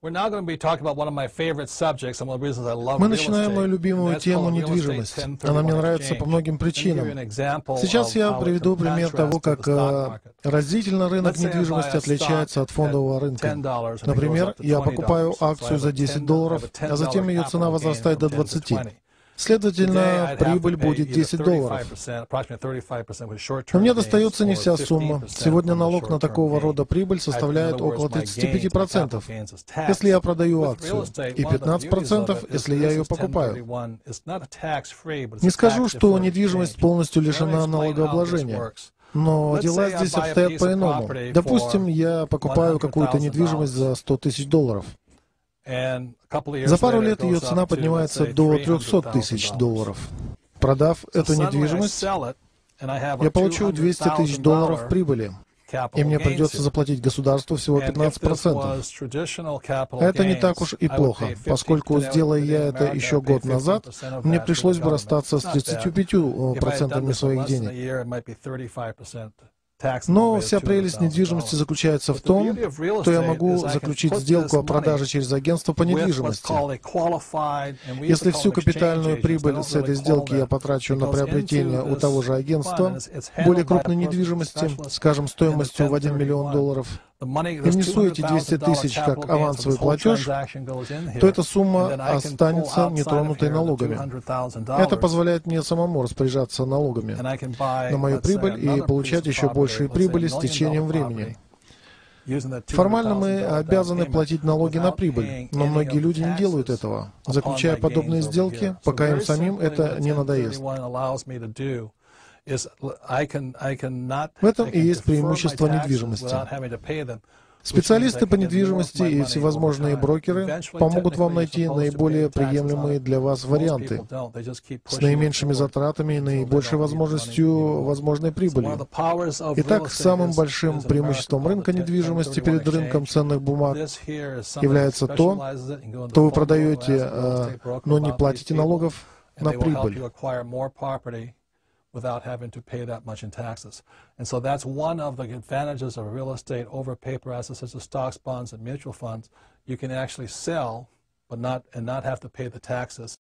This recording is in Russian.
Мы начинаем мою любимую тему недвижимость. Она мне нравится по многим причинам. Сейчас я приведу пример того, как разительно рынок недвижимости отличается от фондового рынка. Например, я покупаю акцию за $10, а затем ее цена возрастает до 20. Следовательно, прибыль будет $10. Но мне достается не вся сумма. Сегодня налог на такого рода прибыль составляет около 35%, если я продаю акцию, и 15%, если я ее покупаю. Не скажу, что недвижимость полностью лишена налогообложения. Но дела здесь обстоят по-иному. Допустим, я покупаю какую-то недвижимость за $100 000. За пару лет ее цена поднимается до $300 000. Продав эту недвижимость, я получу $200 000 прибыли, и мне придется заплатить государству всего 15%. Это не так уж и плохо, поскольку, сделая я это еще год назад, мне пришлось бы расстаться с 35% своих денег. Но вся прелесть недвижимости заключается в том, что я могу заключить сделку о продаже через агентство по недвижимости. Если всю капитальную прибыль с этой сделки я потрачу на приобретение у того же агентства более крупной недвижимости, скажем, стоимостью в $1 миллион, и внесу эти 200 000 как авансовый платеж, то эта сумма останется нетронутой налогами. Это позволяет мне самому распоряжаться налогами на мою прибыль и получать еще большие прибыли с течением времени. Формально мы обязаны платить налоги на прибыль, но многие люди не делают этого, заключая подобные сделки, пока им самим это не надоест. В этом и есть преимущество недвижимости. Специалисты по недвижимости и всевозможные брокеры помогут вам найти наиболее приемлемые для вас варианты с наименьшими затратами и наибольшей возможностью возможной прибыли. Итак, самым большим преимуществом рынка недвижимости перед рынком ценных бумаг является то, что вы продаете, но не платите налогов на прибыль. Without having to pay that much in taxes. And so that's one of the advantages of real estate over paper assets such as stocks, bonds, and mutual funds. You can actually sell, but not have to pay the taxes.